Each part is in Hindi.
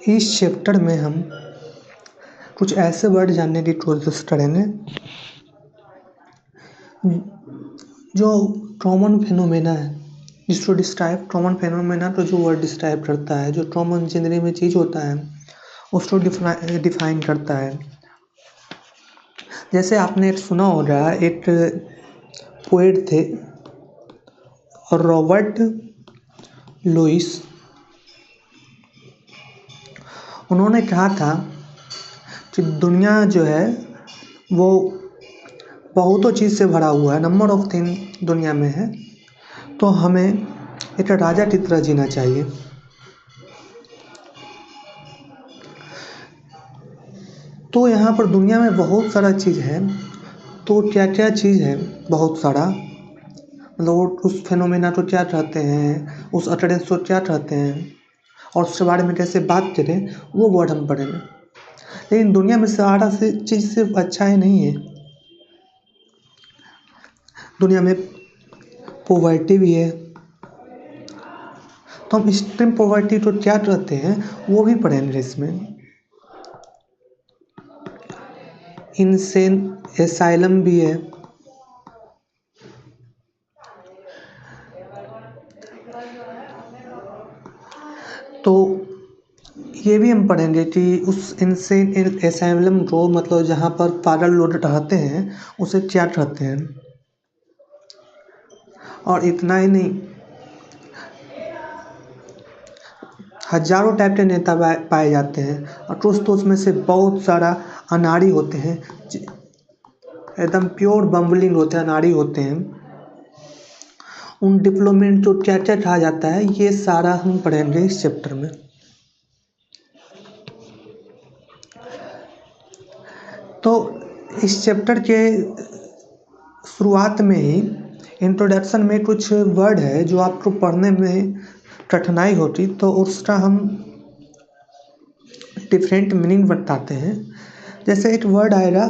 इस चैप्टर में हम कुछ ऐसे वर्ड जानने की कोशिश करेंगे जो कॉमन फिनोमेना है, जिसको डिस्क्राइब कॉमन फिनोमेना तो जो वर्ड डिस्क्राइब करता है, जो कॉमन जिंदगी में चीज़ होता है उसको डिफाइन करता है। जैसे आपने एक सुना होगा, एक पोएट थे रॉबर्ट लुईस। उन्होंने कहा था कि दुनिया जो है वो बहुतों चीज़ से भरा हुआ है, नंबर ऑफ थिंग दुनिया में है, तो हमें एक राजा की तरह जीना चाहिए। तो यहाँ पर दुनिया में बहुत सारा चीज़ है, तो क्या क्या चीज़ है, बहुत सारा, मतलब उस फिनोमेना को क्या कहते हैं, उस अटरेंस को क्या कहते हैं और उसके बारे में कैसे बात करें, वो वर्ड हम पढ़ेंगे। लेकिन दुनिया में सारा से चीज़ सिर्फ अच्छा ही नहीं है, दुनिया में पॉवर्टी भी है। तो हम एक्सट्रीम पॉवर्टी को क्या कहते हैं वो भी पढ़ेंगे इसमें। इनसेन एसाइलम भी है। तो ये भी हम पढ़ेंगे कि उस इनसेन एसाइलम को, मतलब जहाँ पर पागल लोग रहते हैं, उसे क्या कहते हैं। और इतना ही नहीं, हजारों टाइप के नेता पाए जाते हैं और कुछ तो उसमें से बहुत सारा अनाड़ी होते हैं, एकदम प्योर बम्बलिंग होते हैं, अनाड़ी होते हैं। उन डिप्लोमेट को क्या क्या कहा जाता है, ये सारा हम पढ़ेंगे इस चैप्टर में। तो इस चैप्टर के शुरुआत में ही इंट्रोडक्शन में कुछ वर्ड है जो आपको पढ़ने में कठिनाई होती, तो उसका हम डिफरेंट मीनिंग बताते हैं। जैसे एक वर्ड आएगा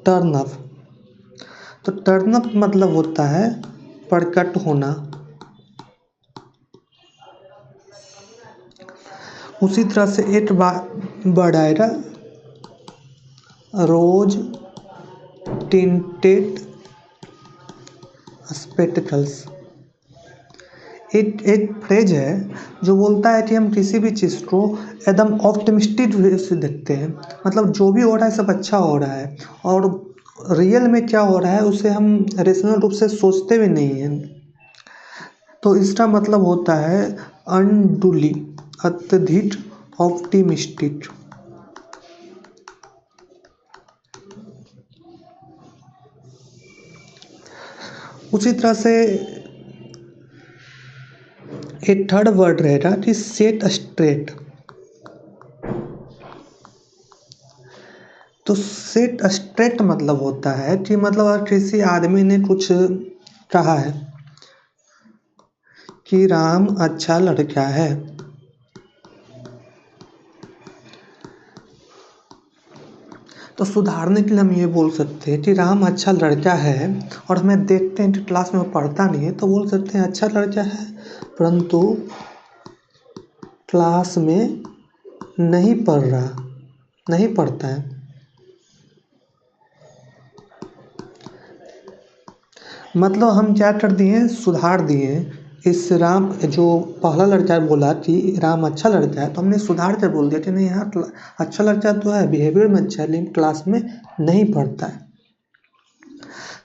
टर्न अप। तो टर्न अप मतलब होता है प्रकट होना। उसी तरह से एक वर्ड आएगा रोज टिंटेड स्पेक्टिकल्स। एक फ्रेज है जो बोलता है कि हम किसी भी चीज़ को एकदम ऑप्टिमिस्टिक वे से देखते हैं, मतलब जो भी हो रहा है सब अच्छा हो रहा है, और रियल में क्या हो रहा है उसे हम रेशनल रूप से सोचते भी नहीं हैं। तो इसका मतलब होता है अनडुली, अत्यधिक ऑप्टिमिस्टिक। उसी तरह से एक थर्ड वर्ड रहेगा कि सेट स्ट्रेट। तो सेट स्ट्रेट मतलब होता है कि मतलब अगर किसी आदमी ने कुछ कहा है कि राम अच्छा लड़का है, तो सुधारने के लिए हम ये बोल सकते हैं कि राम अच्छा लड़का है, और हमें देखते हैं कि क्लास में पढ़ता नहीं है, तो बोल सकते हैं अच्छा लड़का है परंतु क्लास में नहीं पढ़ता है। मतलब हम क्या कर दिए, सुधार दिए। इस राम, जो पहला लड़का बोला कि राम अच्छा लड़का है, तो हमने सुधार कर बोल दिया कि नहीं, यहाँ अच्छा लड़का तो है, बिहेवियर में अच्छा है, लेकिन क्लास में नहीं पढ़ता है।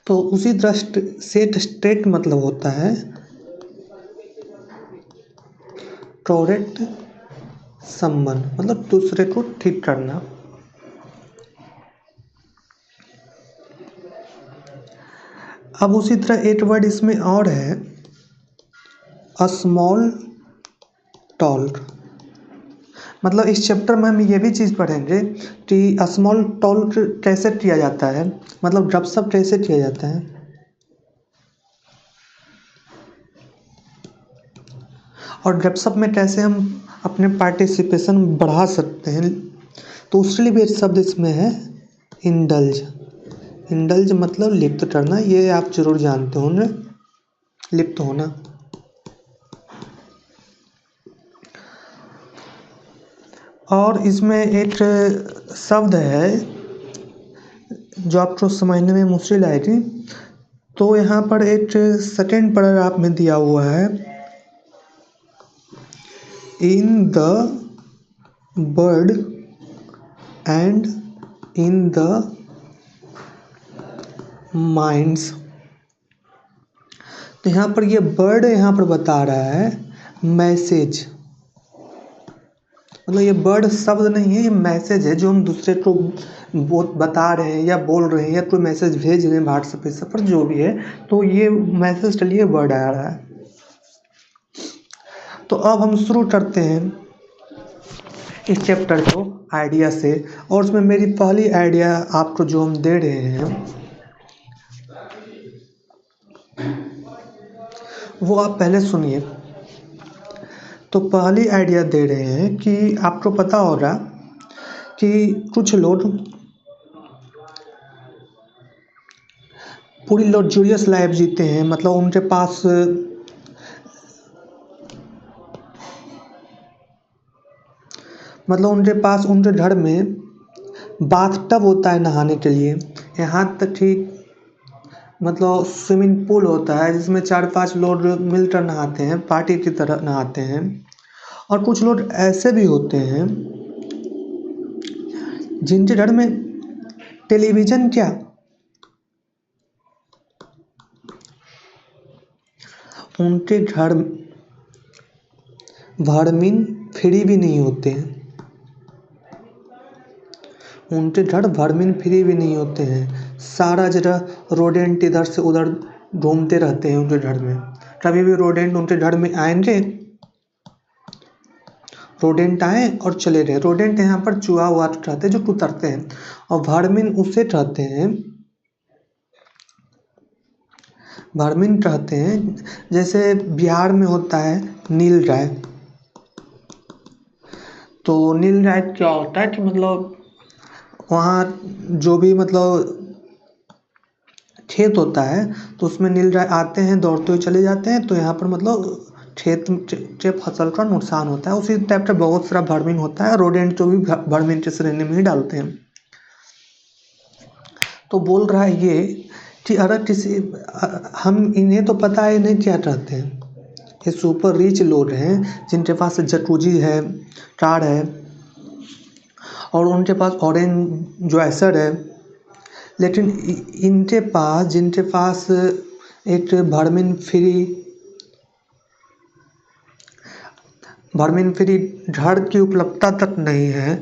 तो उसी तरह सेट स्ट्रेट मतलब होता है करेक्ट समवन, मतलब दूसरे को ठीक करना। अब उसी तरह एक वर्ड इसमें और है स्मॉल टॉल। मतलब इस चैप्टर में हम ये भी चीज़ पढ़ेंगे कि स्मॉल टॉल कैसे किया जाता है, मतलब गपशप कैसे किया जाता है, और गपशप में कैसे हम अपने पार्टिसिपेशन बढ़ा सकते हैं। तो उसके लिए भी एक शब्द इसमें है इंडल्ज। इंडल्ज मतलब लिप्त करना, ये आप जरूर जानते होंगे, लिप्त होना। और इसमें एक शब्द है जो आपको समझने में मुश्किल आएगी। तो यहाँ पर एक सेकेंड पैराग्राफ में दिया हुआ है, in the bird and in the minds. तो यहाँ पर ये बर्ड यहाँ पर बता रहा है मैसेज, मतलब ये बर्ड शब्द नहीं है, ये मैसेज है जो हम दूसरे को बता रहे हैं या बोल रहे हैं या कोई मैसेज भेज रहे हैं व्हाट्सएप पे पर जो भी है, तो ये मैसेज के लिए वर्ड आ रहा है। तो अब हम शुरू करते हैं इस चैप्टर को आइडिया से, और उसमें मेरी पहली आइडिया आपको जो हम दे रहे हैं वो आप पहले सुनिए। तो पहली आइडिया दे रहे हैं कि आपको पता होगा कि कुछ लोग पूरी लग्जूरियस लाइफ जीते हैं, मतलब उनके पास उनके घर में बाथटब होता है नहाने के लिए, यहाँ तक कि मतलब स्विमिंग पूल होता है जिसमें 4-5 लोग मिलकर नहाते हैं, पार्टी की तरह नहाते हैं। और कुछ लोग ऐसे भी होते हैं जिनके घर में टेलीविज़न क्या, उनके घर वर्मिन फ्री भी नहीं होते हैं, उनके घर वर्मिन फ्री भी नहीं होते हैं। सारा जगह रोडेंट इधर से उधर घूमते रहते हैं उनके घर में। कभी भी रोडेंट उनके घर में आएंगे, रोडेंट आए और चले गए। रोडेंट यहाँ पर चूहा हुआ रहते हैं जो कुतरते हैं, और वर्मिन उससे कहते हैं, वर्मिन कहते हैं जैसे बिहार में होता है नील गाय। तो नील गाय क्या होता है कि मतलब वहाँ जो भी मतलब खेत होता है तो उसमें नील गाय आते हैं, दौड़ते हुए चले जाते हैं, तो यहाँ पर मतलब खेत के फसल का नुकसान होता है। उसी टाइप का बहुत सारा वर्मिन होता है, रोडेंट को भी वर्मिन के श्रेणी में ही डालते हैं। तो बोल रहा है ये कि अगर किसी हम इन्हें तो पता है नहीं क्या कहते हैं, ये सुपर रिच लोग हैं जिनके पास जकूजी है, कार है, और उनके पास ऑरेंज ज्वाइसर है, लेकिन इनके पास जिनके पास एक वर्मिन फ्री घर की उपलब्धता तक नहीं है,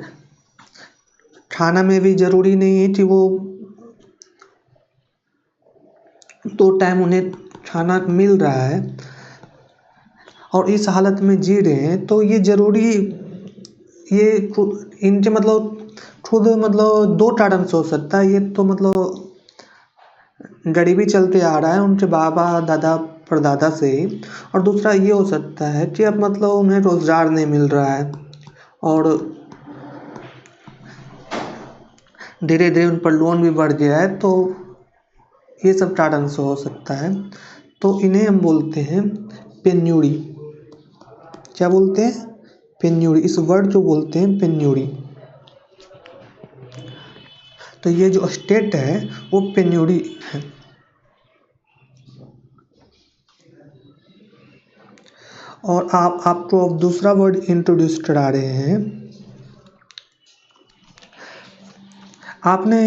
खाना में भी ज़रूरी नहीं है कि वो 2 टाइम उन्हें खाना मिल रहा है और इस हालत में जी रहे हैं, तो ये ज़रूरी ये इनके मतलब खुद मतलब 2 कारण से हो सकता है। ये तो मतलब गरीबी चलते आ रहा है उनके बाबा दादा परदादा से ही, और दूसरा ये हो सकता है कि अब मतलब उन्हें रोज़गार नहीं मिल रहा है और धीरे धीरे उन पर लोन भी बढ़ गया है, तो ये सब कारण से हो सकता है। तो इन्हें हम बोलते हैं पेन्यूरी। क्या बोलते हैं? पेन्यूरी। इस वर्ड को बोलते हैं पेन्यूरी। तो ये जो स्टेट है वो पेन्यूरी है। और आपको अब दूसरा वर्ड इंट्रोड्यूस करा रहे हैं। आपने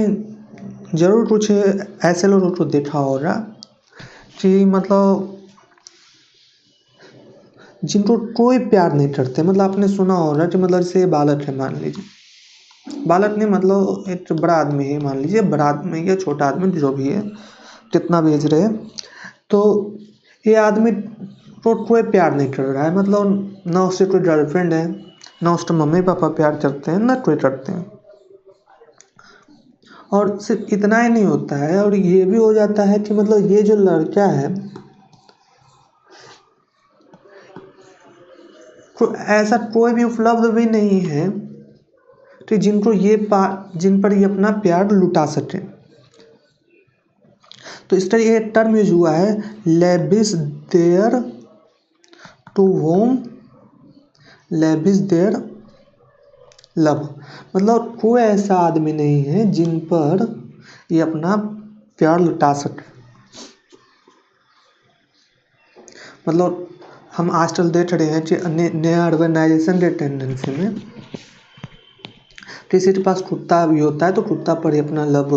ज़रूर कुछ ऐसे लोगों को देखा होगा कि मतलब जिनको कोई प्यार नहीं करते, मतलब आपने सुना होगा कि मतलब जैसे बालक है, मान लीजिए बालक नहीं मतलब एक बड़ा आदमी है, मान लीजिए बड़ा आदमी या छोटा आदमी जो भी है, कितना भी एज रहे, तो ये आदमी को कोई प्यार नहीं कर रहा है, मतलब ना उससे कोई गर्लफ्रेंड है, ना उसके मम्मी पापा प्यार करते हैं, ना कोई करते हैं। और सिर्फ इतना ही नहीं होता है, और ये भी हो जाता है कि मतलब ये जो लड़का है तो ऐसा कोई भी उपलब्ध भी नहीं है कि जिन पर ये अपना प्यार लुटा सके। तो इस तरह ये टर्म यूज हुआ है, leaves their to home leaves their love. मतलब कोई ऐसा आदमी नहीं है जिन पर ये अपना प्यार लुटा सके। मतलब हम आजकल देख रहे हैं कि नया अर्बनाइजेशन के टेंडेंसी में किसी के पास कुत्ता भी होता है तो कुत्ता पर ही अपना लव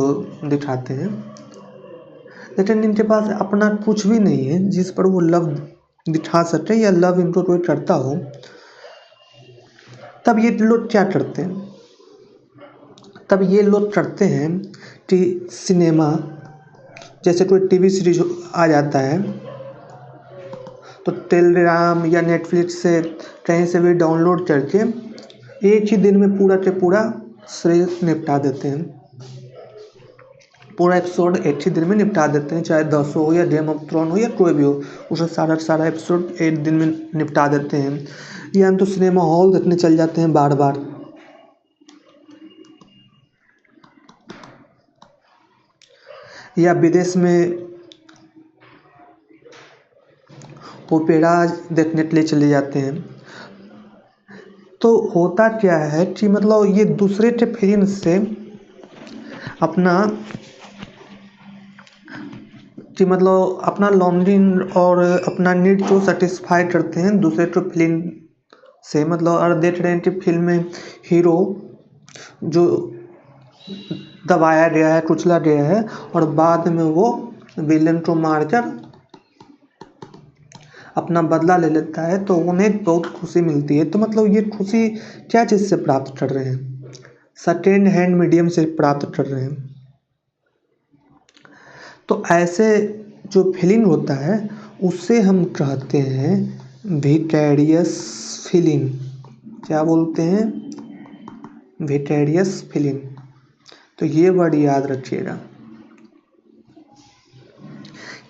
दिखाते हैं, लेकिन इनके पास अपना कुछ भी नहीं है जिस पर वो लव दिखा सके या लव इनको कोई करता हो। तब ये लोग क्या करते हैं, तब ये लोग करते हैं कि सिनेमा जैसे कोई टीवी सीरीज आ जाता है तो टेलीग्राम या नेटफ्लिक्स से कहीं से भी डाउनलोड करके एक ही दिन में पूरा के पूरा सीरीज निपटा देते हैं। पूरा एपिसोड एक ही दिन में निपटा देते हैं, चाहे 10 हो या गेम ऑफ थ्रोन हो या कोई भी हो, उसे सारा एपिसोड एक दिन में निपटा देते हैं। या हम तो सिनेमा हॉल देखने चल जाते हैं बार बार। या विदेश में ओपेरा देखने के लिए चले जाते हैं। तो होता क्या है कि मतलब ये दूसरे के फिल्म से अपना कि मतलब अपना लॉन्गिंग और अपना नीड को सेटिस्फाई करते हैं दूसरे के फिल्म से। मतलब और देख रहे हैं कि फिल्म में हीरो जो दबाया गया है, कुचला गया है, और बाद में वो विलेन को मारकर अपना बदला ले लेता है तो उन्हें बहुत खुशी मिलती है। तो मतलब ये खुशी क्या चीज़ से प्राप्त कर रहे हैं, सेकेंड हैंड मीडियम से प्राप्त कर रहे हैं। तो ऐसे जो फीलिंग होता है उससे हम कहते हैं विकेरियस फीलिंग। क्या बोलते हैं, विकेरियस फीलिंग। तो ये वर्ड याद रखिएगा,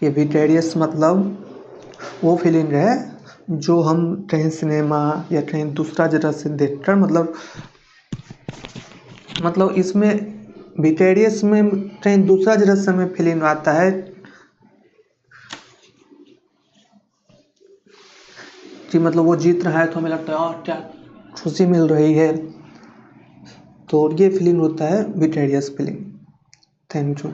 ये विकेरियस मतलब वो फीलिंग है जो हम कहीं सिनेमा या कहीं दूसरा जगह से देखकर मतलब इसमें विकेरियस में कहीं दूसरा जगह से हमें फीलिंग आता है कि मतलब वो जीत रहा है तो हमें लगता है और क्या खुशी मिल रही है। तो ये फीलिंग होता है विकेरियस फीलिंग। Thank you.